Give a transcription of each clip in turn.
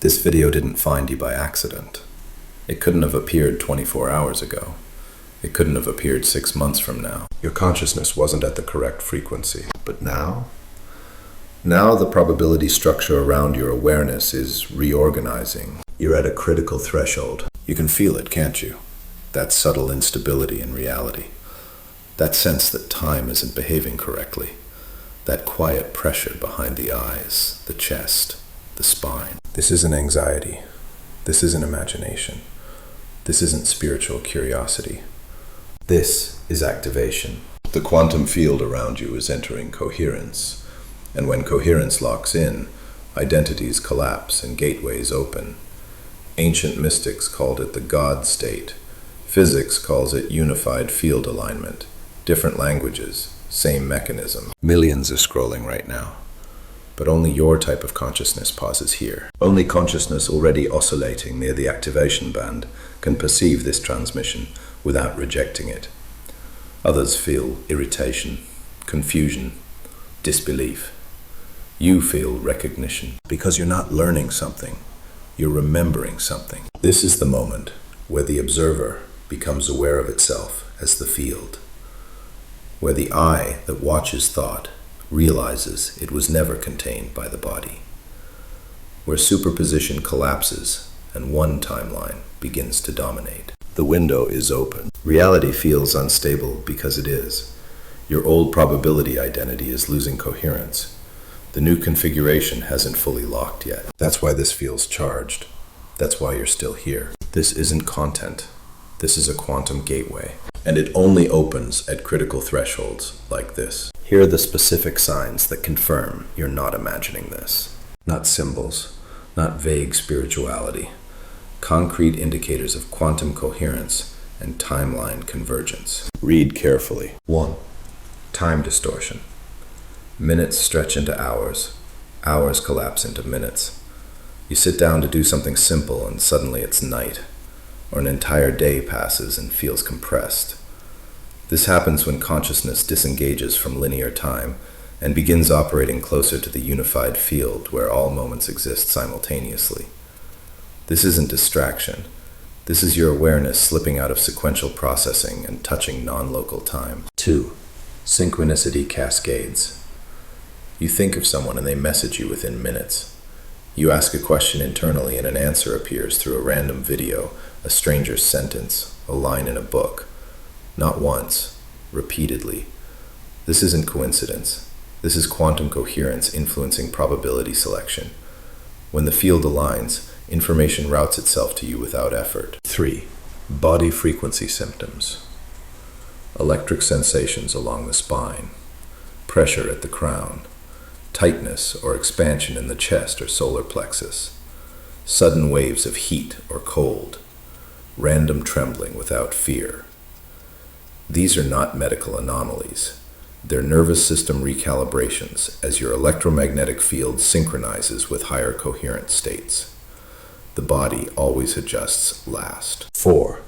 This video didn't find you by accident. It couldn't have appeared 24 hours ago. It couldn't have appeared 6 months from now. Your consciousness wasn't at the correct frequency. But now? Now the probability structure around your awareness is reorganizing. You're at a critical threshold. You can feel it, can't you? That subtle instability in reality. That sense that time isn't behaving correctly. That quiet pressure behind the eyes, the chest, the spine. This isn't anxiety. This isn't imagination. This isn't spiritual curiosity. This is activation. The quantum field around you is entering coherence. And when coherence locks in, identities collapse and gateways open. Ancient mystics called it the God state. Physics calls it unified field alignment. Different languages, same mechanism. Millions are scrolling right now. But only your type of consciousness pauses here. Only consciousness already oscillating near the activation band can perceive this transmission without rejecting it. Others feel irritation, confusion, disbelief. You feel recognition because you're not learning something, you're remembering something. This is the moment where the observer becomes aware of itself as the field, where the I that watches thought realizes it was never contained by the body, where superposition collapses and one timeline begins to dominate. The window is open. Reality feels unstable because it is. Your old probability identity is losing coherence. The new configuration hasn't fully locked yet. That's why this feels charged. That's why you're still here. This isn't content. This is a quantum gateway. And it only opens at critical thresholds like this. Here are the specific signs that confirm you're not imagining this. Not symbols, not vague spirituality. Concrete indicators of quantum coherence and timeline convergence. Read carefully. 1. Time distortion. Minutes stretch into hours. Hours collapse into minutes. You sit down to do something simple and suddenly it's night. Or an entire day passes and feels compressed. This happens when consciousness disengages from linear time and begins operating closer to the unified field where all moments exist simultaneously. This isn't distraction. This is your awareness slipping out of sequential processing and touching non-local time. 2. Synchronicity cascades. You think of someone and they message you within minutes. You ask a question internally and an answer appears through a random video, a stranger's sentence, a line in a book. Not once, repeatedly. This isn't coincidence. This is quantum coherence influencing probability selection. When the field aligns, information routes itself to you without effort. 3. Body frequency symptoms. Electric sensations along the spine, pressure at the crown, tightness or expansion in the chest or solar plexus, sudden waves of heat or cold, random trembling without fear. These are not medical anomalies. They're nervous system recalibrations as your electromagnetic field synchronizes with higher coherent states. The body always adjusts last. 4.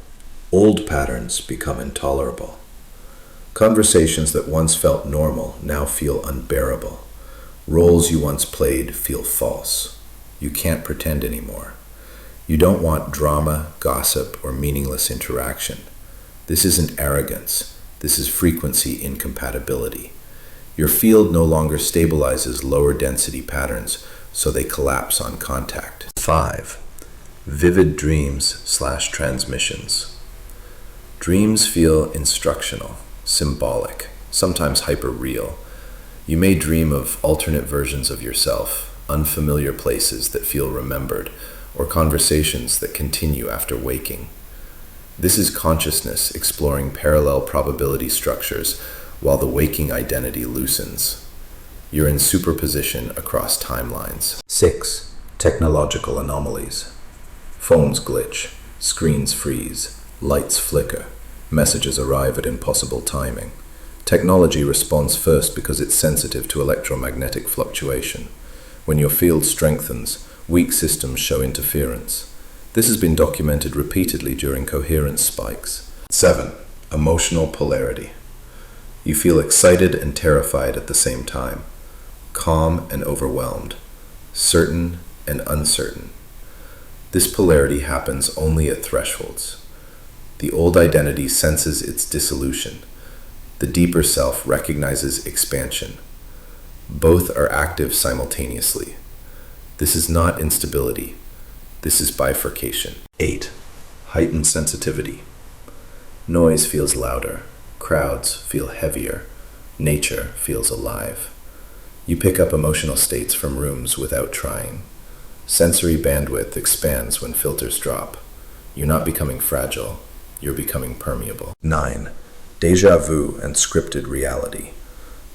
Old patterns become intolerable. Conversations that once felt normal now feel unbearable. Roles you once played feel false. You can't pretend anymore. You don't want drama, gossip, or meaningless interaction. This isn't arrogance. This is frequency incompatibility. Your field no longer stabilizes lower density patterns, so they collapse on contact. 5. Vivid dreams/transmissions. Dreams feel instructional, symbolic, sometimes hyper-real. You may dream of alternate versions of yourself, unfamiliar places that feel remembered, or conversations that continue after waking. This is consciousness exploring parallel probability structures while the waking identity loosens. You're in superposition across timelines. 6. Technological anomalies. Phones glitch, screens freeze, lights flicker, messages arrive at impossible timing. Technology responds first because it's sensitive to electromagnetic fluctuation. When your field strengthens, weak systems show interference. This has been documented repeatedly during coherence spikes. 7. Emotional polarity. You feel excited and terrified at the same time, calm and overwhelmed, certain and uncertain. This polarity happens only at thresholds. The old identity senses its dissolution. The deeper self recognizes expansion. Both are active simultaneously. This is not instability. This is bifurcation. 8. Heightened sensitivity. Noise feels louder. Crowds feel heavier. Nature feels alive. You pick up emotional states from rooms without trying. Sensory bandwidth expands when filters drop. You're not becoming fragile. You're becoming permeable. 9. Deja vu and scripted reality.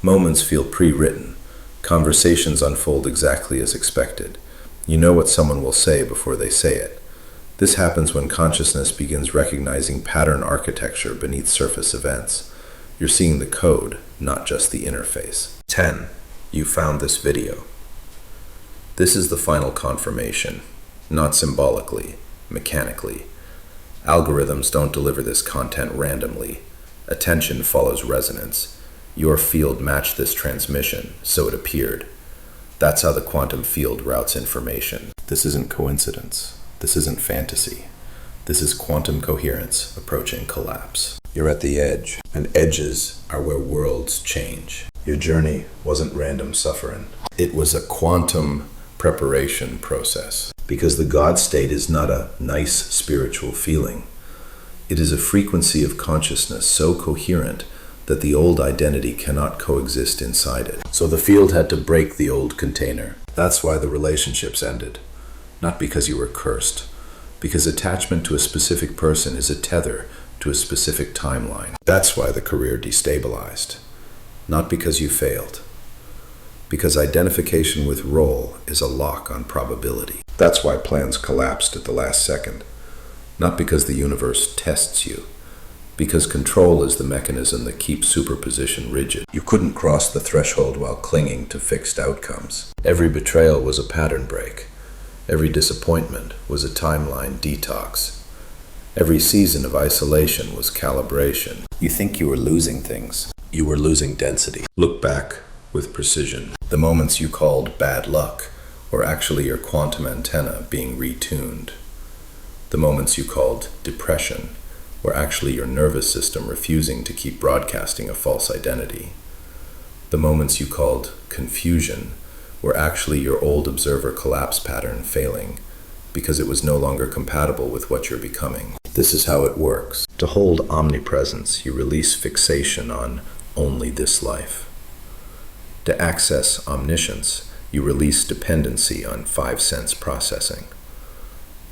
Moments feel pre-written. Conversations unfold exactly as expected. You know what someone will say before they say it. This happens when consciousness begins recognizing pattern architecture beneath surface events. You're seeing the code, not just the interface. 10. You found this video. This is the final confirmation, not symbolically, mechanically. Algorithms don't deliver this content randomly. Attention follows resonance. Your field matched this transmission, so it appeared. That's how the quantum field routes information. This isn't coincidence. This isn't fantasy. This is quantum coherence approaching collapse. You're at the edge, and edges are where worlds change. Your journey wasn't random suffering. It was a quantum preparation process. Because the God state is not a nice spiritual feeling. It is a frequency of consciousness so coherent that the old identity cannot coexist inside it. So the field had to break the old container. That's why the relationships ended. Not because you were cursed. Because attachment to a specific person is a tether to a specific timeline. That's why the career destabilized. Not because you failed. Because identification with role is a lock on probability. That's why plans collapsed at the last second. Not because the universe tests you. Because control is the mechanism that keeps superposition rigid. You couldn't cross the threshold while clinging to fixed outcomes. Every betrayal was a pattern break. Every disappointment was a timeline detox. Every season of isolation was calibration. You think you were losing things. You were losing density. Look back with precision. The moments you called bad luck were actually your quantum antenna being retuned. The moments you called depression were actually your nervous system refusing to keep broadcasting a false identity. The moments you called confusion were actually your old observer collapse pattern failing because it was no longer compatible with what you're becoming. This is how it works. To hold omnipresence, you release fixation on only this life. To access omniscience, you release dependency on 5 sense processing.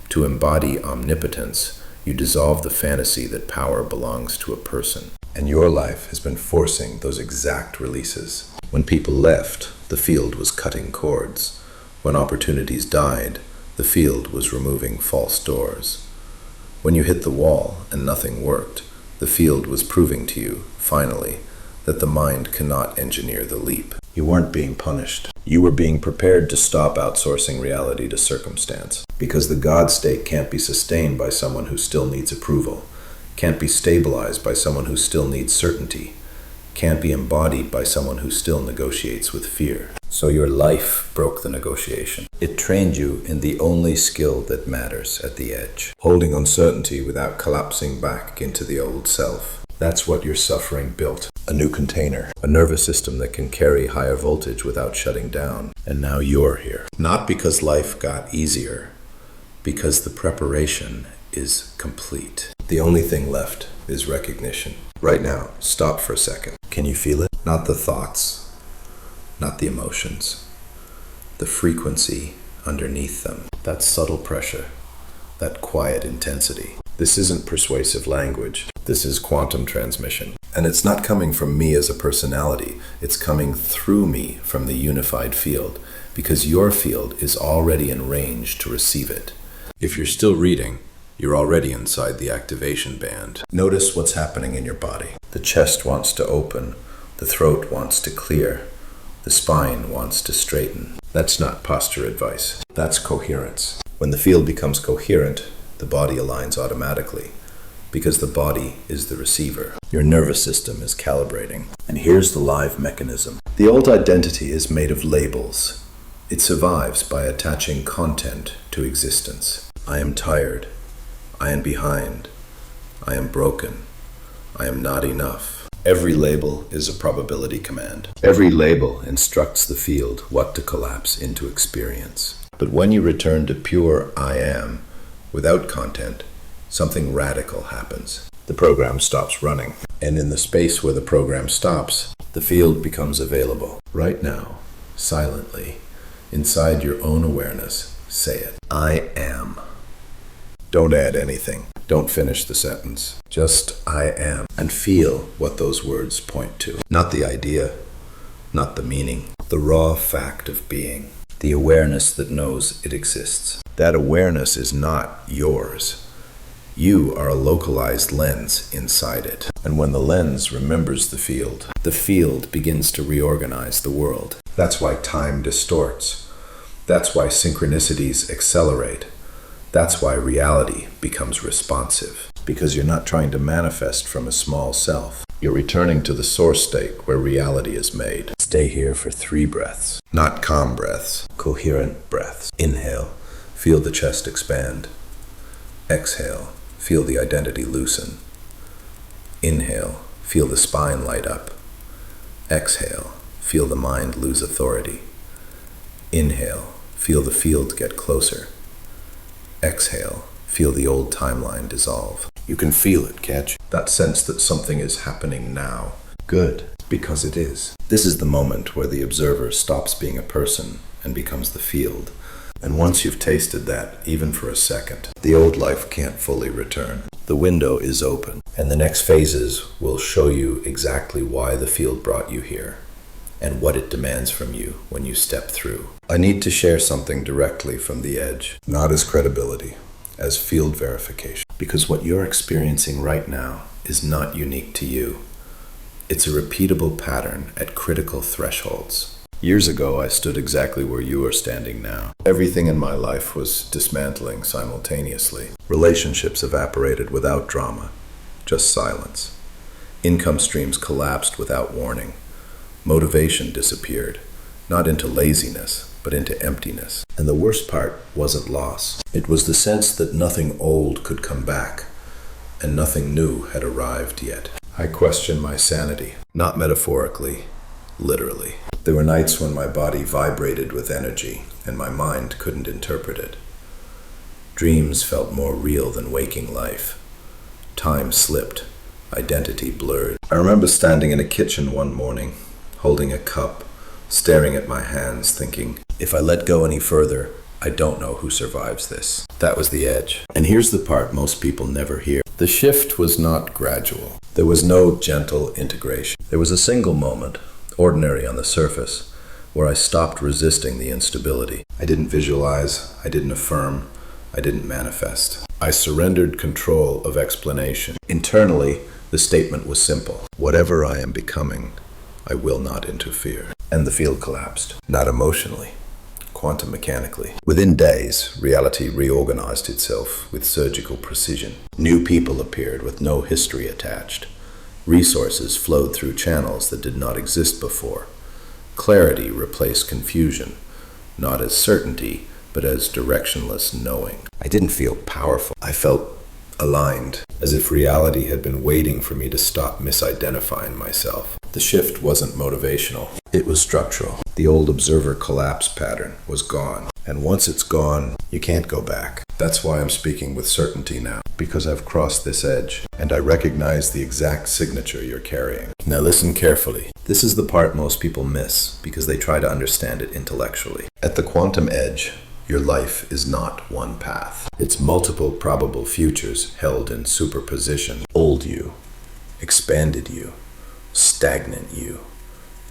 To embody omnipotence, you dissolve the fantasy that power belongs to a person. And your life has been forcing those exact releases. When people left, the field was cutting cords. When opportunities died, the field was removing false doors. When you hit the wall and nothing worked, the field was proving to you, finally, that the mind cannot engineer the leap. You weren't being punished. You were being prepared to stop outsourcing reality to circumstance. Because the God state can't be sustained by someone who still needs approval, can't be stabilized by someone who still needs certainty, can't be embodied by someone who still negotiates with fear. So your life broke the negotiation. It trained you in the only skill that matters at the edge, holding uncertainty without collapsing back into the old self. That's what your suffering built. A new container, a nervous system that can carry higher voltage without shutting down. And now you're here. Not because life got easier, because the preparation is complete. The only thing left is recognition. Right now, stop for a second. Can you feel it? Not the thoughts, not the emotions, the frequency underneath them. That subtle pressure, that quiet intensity. This isn't persuasive language. This is quantum transmission. And it's not coming from me as a personality. It's coming through me from the unified field, because your field is already in range to receive it. If you're still reading, you're already inside the activation band. Notice what's happening in your body. The chest wants to open. The throat wants to clear. The spine wants to straighten. That's not posture advice. That's coherence. When the field becomes coherent, the body aligns automatically, because the body is the receiver. Your nervous system is calibrating. And here's the live mechanism. The old identity is made of labels. It survives by attaching content to existence. I am tired. I am behind. I am broken. I am not enough. Every label is a probability command. Every label instructs the field what to collapse into experience. But when you return to pure I am, without content, something radical happens. The program stops running. And in the space where the program stops, the field becomes available. Right now, silently, inside your own awareness, say it. I am. Don't add anything. Don't finish the sentence. Just I am. And feel what those words point to. Not the idea, not the meaning. The raw fact of being. The awareness that knows it exists. That awareness is not yours. You are a localized lens inside it. And when the lens remembers the field begins to reorganize the world. That's why time distorts. That's why synchronicities accelerate. That's why reality becomes responsive. Because you're not trying to manifest from a small self. You're returning to the source state where reality is made. Stay here for 3 breaths. Not calm breaths, coherent breaths. Inhale, feel the chest expand. Exhale, feel the identity loosen. Inhale, feel the spine light up. Exhale, feel the mind lose authority. Inhale, feel the field get closer. Exhale, feel the old timeline dissolve. You can feel it, catch? That sense that something is happening now. Good, because it is. This is the moment where the observer stops being a person and becomes the field. And once you've tasted that, even for a second, the old life can't fully return. The window is open, and the next phases will show you exactly why the field brought you here, and what it demands from you when you step through. I need to share something directly from the edge, not as credibility, as field verification. Because what you're experiencing right now is not unique to you. It's a repeatable pattern at critical thresholds. Years ago, I stood exactly where you are standing now. Everything in my life was dismantling simultaneously. Relationships evaporated without drama, just silence. Income streams collapsed without warning. Motivation disappeared, not into laziness, but into emptiness. And the worst part wasn't loss. It was the sense that nothing old could come back, and nothing new had arrived yet. I questioned my sanity, not metaphorically, literally. There were nights when my body vibrated with energy, and my mind couldn't interpret it. Dreams felt more real than waking life. Time slipped, identity blurred. I remember standing in a kitchen one morning, holding a cup, staring at my hands, thinking, if I let go any further, I don't know who survives this. That was the edge. And here's the part most people never hear. The shift was not gradual. There was no gentle integration. There was a single moment, ordinary on the surface, where I stopped resisting the instability. I didn't visualize, I didn't affirm, I didn't manifest. I surrendered control of explanation. Internally, the statement was simple. Whatever I am becoming, I will not interfere. And the field collapsed. Not emotionally, quantum mechanically. Within days, reality reorganized itself with surgical precision. New people appeared with no history attached. Resources flowed through channels that did not exist before. Clarity replaced confusion, not as certainty, but as directionless knowing. I didn't feel powerful. I felt aligned, as if reality had been waiting for me to stop misidentifying myself. The shift wasn't motivational. It was structural. The old observer collapse pattern was gone. And once it's gone, you can't go back. That's why I'm speaking with certainty now, because I've crossed this edge, and I recognize the exact signature you're carrying. Now listen carefully. This is the part most people miss, because they try to understand it intellectually. At the quantum edge, your life is not one path. It's multiple probable futures held in superposition. Old you, expanded you, stagnant you,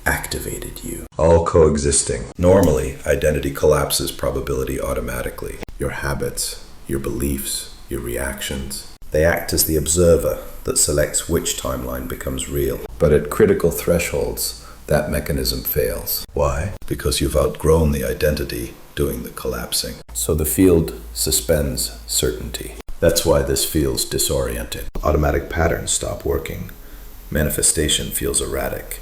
activated you, all coexisting. Normally, identity collapses probability automatically. Your habits, your beliefs, your reactions, they act as the observer that selects which timeline becomes real. But at critical thresholds, that mechanism fails. Why? Because you've outgrown the identity doing the collapsing. So the field suspends certainty. That's why this feels disoriented. Automatic patterns stop working. Manifestation feels erratic.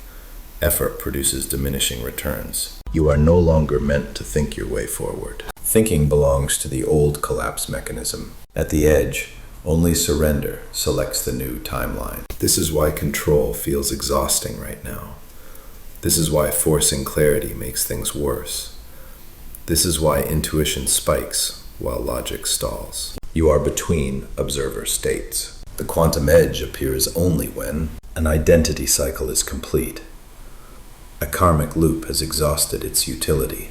Effort produces diminishing returns. You are no longer meant to think your way forward. Thinking belongs to the old collapse mechanism. At the edge, only surrender selects the new timeline. This is why control feels exhausting right now. This is why forcing clarity makes things worse. This is why intuition spikes while logic stalls. You are between observer states. The quantum edge appears only when an identity cycle is complete. A karmic loop has exhausted its utility.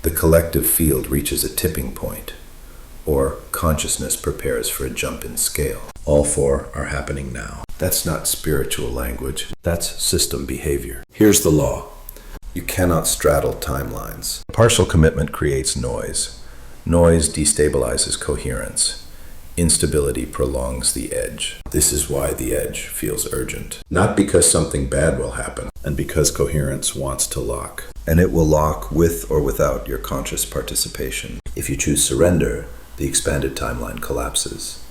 The collective field reaches a tipping point, or consciousness prepares for a jump in scale. All four are happening now. That's not spiritual language. That's system behavior. Here's the law. You cannot straddle timelines. Partial commitment creates noise. Noise destabilizes coherence. Instability prolongs the edge. This is why the edge feels urgent. Not because something bad will happen, and because coherence wants to lock. And it will lock with or without your conscious participation. If you choose surrender, the expanded timeline collapses.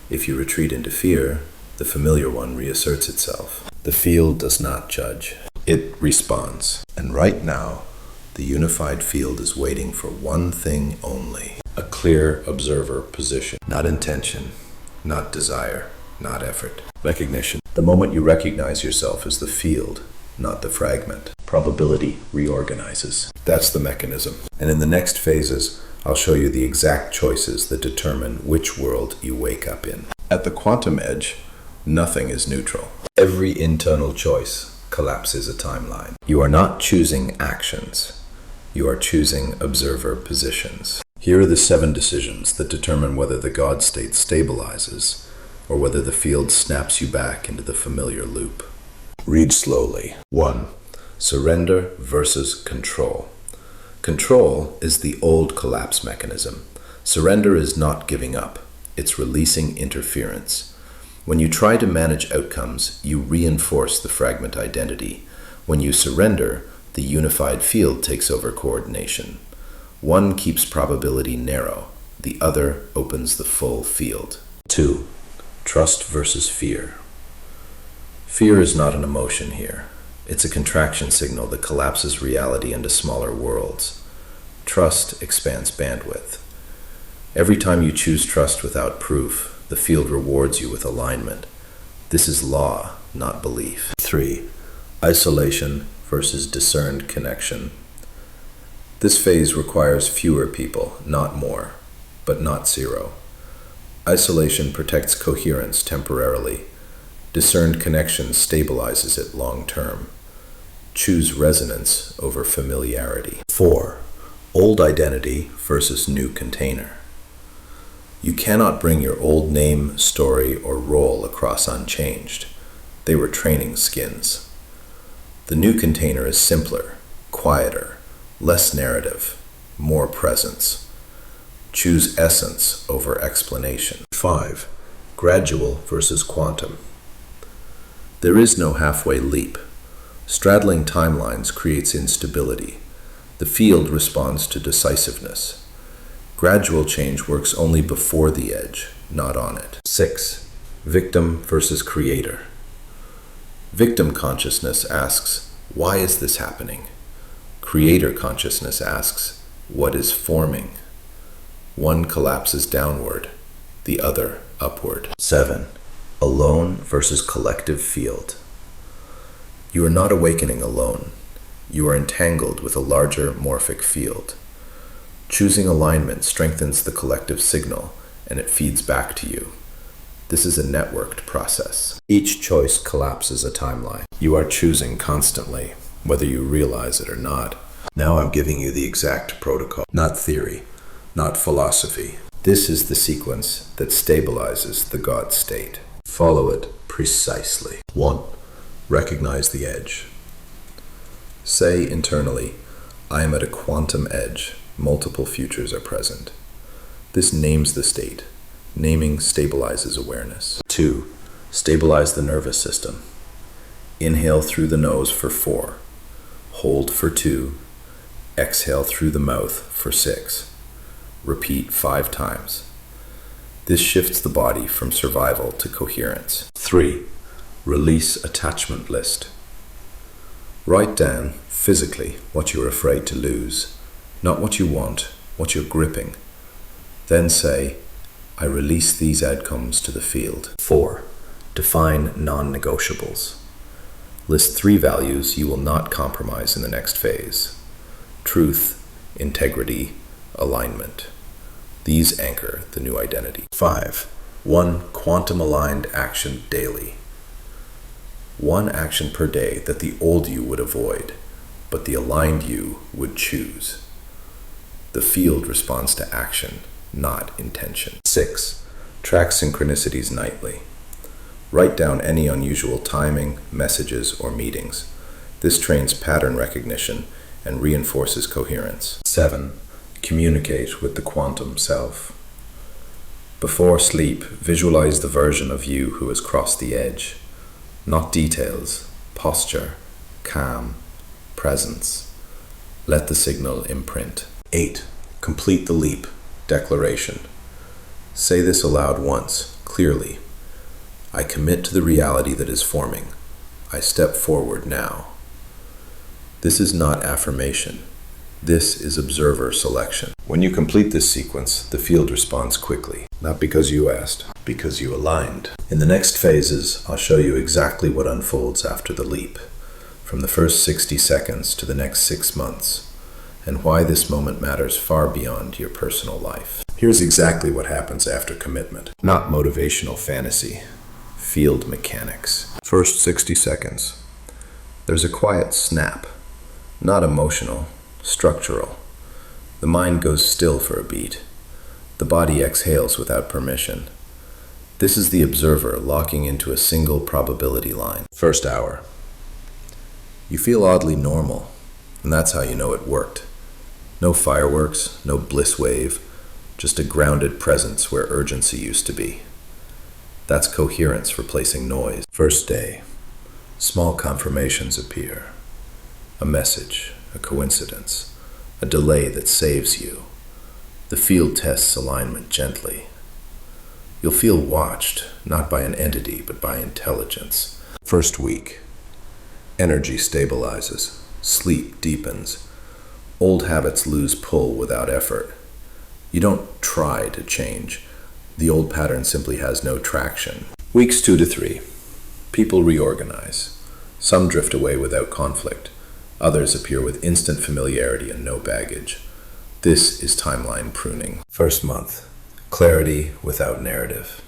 If you retreat into fear, the familiar one reasserts itself. The field does not judge. It responds. And right now, the unified field is waiting for one thing only: a clear observer position. Not intention, not desire, not effort. Recognition. The moment you recognize yourself as the field, not the fragment, probability reorganizes. That's the mechanism. And in the next phases, I'll show you the exact choices that determine which world you wake up in. At the quantum edge, nothing is neutral. Every internal choice collapses a timeline. You are not choosing actions. You are choosing observer positions. Here are the 7 decisions that determine whether the God state stabilizes or whether the field snaps you back into the familiar loop. Read slowly. 1. Surrender versus control. Control is the old collapse mechanism. Surrender is not giving up. It's releasing interference. When you try to manage outcomes, you reinforce the fragment identity. When you surrender, the unified field takes over coordination. One keeps probability narrow. The other opens the full field. 2. Trust versus fear. Fear is not an emotion here. It's a contraction signal that collapses reality into smaller worlds. Trust expands bandwidth. Every time you choose trust without proof, the field rewards you with alignment. This is law, not belief. 3. Isolation versus discerned connection. This phase requires fewer people, not more, but not zero. Isolation protects coherence temporarily. Discerned connection stabilizes it long term. Choose resonance over familiarity. 4. Old identity versus new container. You cannot bring your old name, story, or role across unchanged. They were training skins. The new container is simpler, quieter, less narrative, more presence. Choose essence over explanation. 5. Gradual versus quantum. There is no halfway leap. Straddling timelines creates instability. The field responds to decisiveness. Gradual change works only before the edge, not on it. 6. Victim versus creator. Victim consciousness asks, why is this happening? Creator consciousness asks, what is forming? One collapses downward, the other upward. 7. Alone versus collective field. You are not awakening alone. You are entangled with a larger morphic field. Choosing alignment strengthens the collective signal, and it feeds back to you. This is a networked process. Each choice collapses a timeline. You are choosing constantly, whether you realize it or not. Now I'm giving you the exact protocol, not theory, not philosophy. This is the sequence that stabilizes the God state. Follow it precisely. 1. Recognize the edge. Say internally, I am at a quantum edge. Multiple futures are present. This names the state. Naming stabilizes awareness. 2. Stabilize the nervous system. Inhale through the nose for 4. Hold for 2. Exhale through the mouth for 6. Repeat 5 times. This shifts the body from survival to coherence. 3. Release attachment list. Write down physically what you are afraid to lose, not what you want, what you're gripping. Then say, I release these outcomes to the field. 4. Define non-negotiables. List 3 values you will not compromise in the next phase. Truth, integrity, alignment. These anchor the new identity. 5. 1 quantum-aligned action daily. 1 action per day that the old you would avoid, but the aligned you would choose. The field responds to action, not intention. 6. Track synchronicities nightly. Write down any unusual timing, messages, or meetings. This trains pattern recognition and reinforces coherence. 7. Communicate with the quantum self. Before sleep, visualize the version of you who has crossed the edge. Not details, posture, calm, presence. Let the signal imprint. 8. Complete the leap. Declaration. Say this aloud once, clearly. I commit to the reality that is forming. I step forward now. This is not affirmation. This is observer selection. When you complete this sequence, the field responds quickly. Not because you asked, because you aligned. In the next phases, I'll show you exactly what unfolds after the leap, from the first 60 seconds to the next 6 months, and why this moment matters far beyond your personal life. Here's exactly what happens after commitment. Not motivational fantasy. Field mechanics. First 60 seconds. There's a quiet snap. Not emotional, structural. The mind goes still for a beat. The body exhales without permission. This is the observer locking into a single probability line. First hour. You feel oddly normal, and that's how you know it worked. No fireworks, no bliss wave, just a grounded presence where urgency used to be. That's coherence replacing noise. First day. Small confirmations appear. A message, a coincidence, a delay that saves you. The field tests alignment gently. You'll feel watched, not by an entity, but by intelligence. First week. Energy stabilizes. Sleep deepens. Old habits lose pull without effort. You don't try to change. The old pattern simply has no traction. Weeks 2 to 3. People reorganize. Some drift away without conflict. Others appear with instant familiarity and no baggage. This is timeline pruning. First month. Clarity without narrative.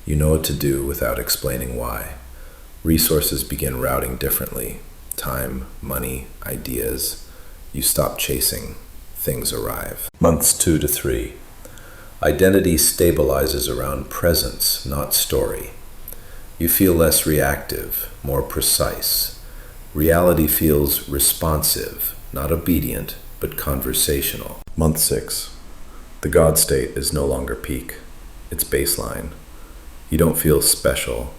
You know what to do without explaining why. Resources begin routing differently. Time, money, ideas. You stop chasing. Things arrive. Months 2 to 3. Identity stabilizes around presence, not story. You feel less reactive, more precise. Reality feels responsive, not obedient, but conversational. Month 6. The God state is no longer peak. It's baseline. You don't feel special.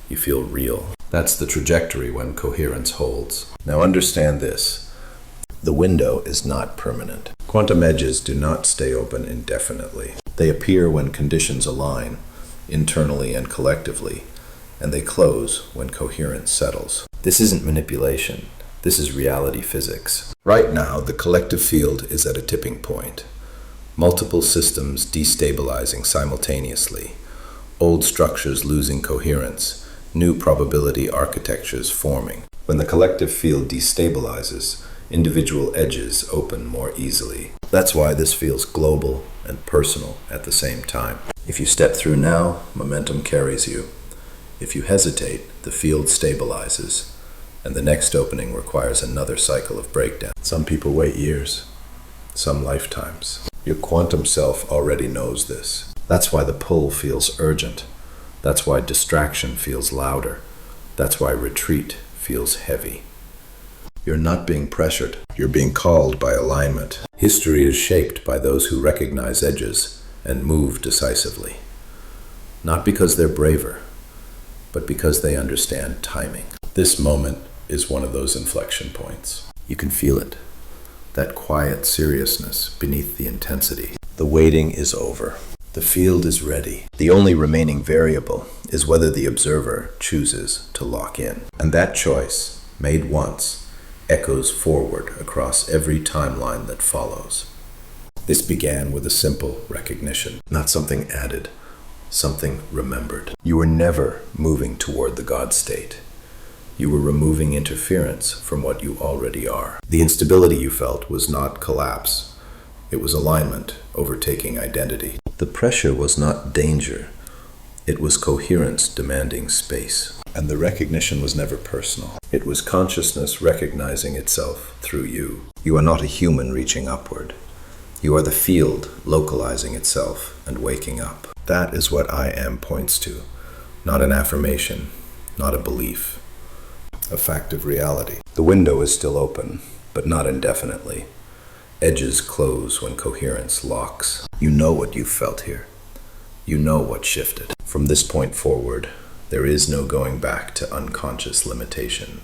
You feel real. That's the trajectory when coherence holds. Now understand this. The window is not permanent. Quantum edges do not stay open indefinitely. They appear when conditions align, internally and collectively, and they close when coherence settles. This isn't manipulation. This is reality physics. Right now, the collective field is at a tipping point. Multiple systems destabilizing simultaneously. Old structures losing coherence. New probability architectures forming. When the collective field destabilizes, individual edges open more easily. That's why this feels global and personal at the same time. If you step through now, momentum carries you. If you hesitate, the field stabilizes, and the next opening requires another cycle of breakdown. Some people wait years, some lifetimes. Your quantum self already knows this. That's why the pull feels urgent. That's why distraction feels louder. That's why retreat feels heavy. You're not being pressured. You're being called by alignment. History is shaped by those who recognize edges and move decisively. Not because they're braver, but because they understand timing. This moment is one of those inflection points. You can feel it. That quiet seriousness beneath the intensity. The waiting is over. The field is ready. The only remaining variable is whether the observer chooses to lock in. And that choice, made once, echoes forward across every timeline that follows. This began with a simple recognition, not something added, something remembered. You were never moving toward the God state. You were removing interference from what you already are. The instability you felt was not collapse. It was alignment overtaking identity. The pressure was not danger. It was coherence demanding space. And the recognition was never personal. It was consciousness recognizing itself through you. You are not a human reaching upward. You are the field localizing itself and waking up. That is what I am points to, not an affirmation, not a belief, a fact of reality. The window is still open, but not indefinitely. Edges close when coherence locks. You know what you felt here. You know what shifted. From this point forward, there is no going back to unconscious limitation,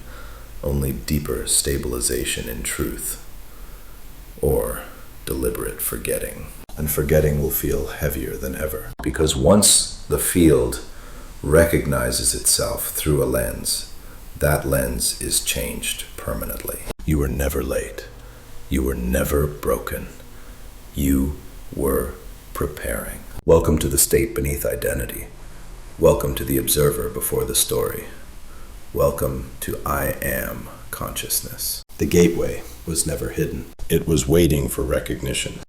only deeper stabilization in truth, or deliberate forgetting. And forgetting will feel heavier than ever. Because once the field recognizes itself through a lens, that lens is changed permanently. You were never late. You were never broken. You were preparing. Welcome to the state beneath identity. Welcome to the observer before the story. Welcome to I am consciousness. The gateway was never hidden. It was waiting for recognition.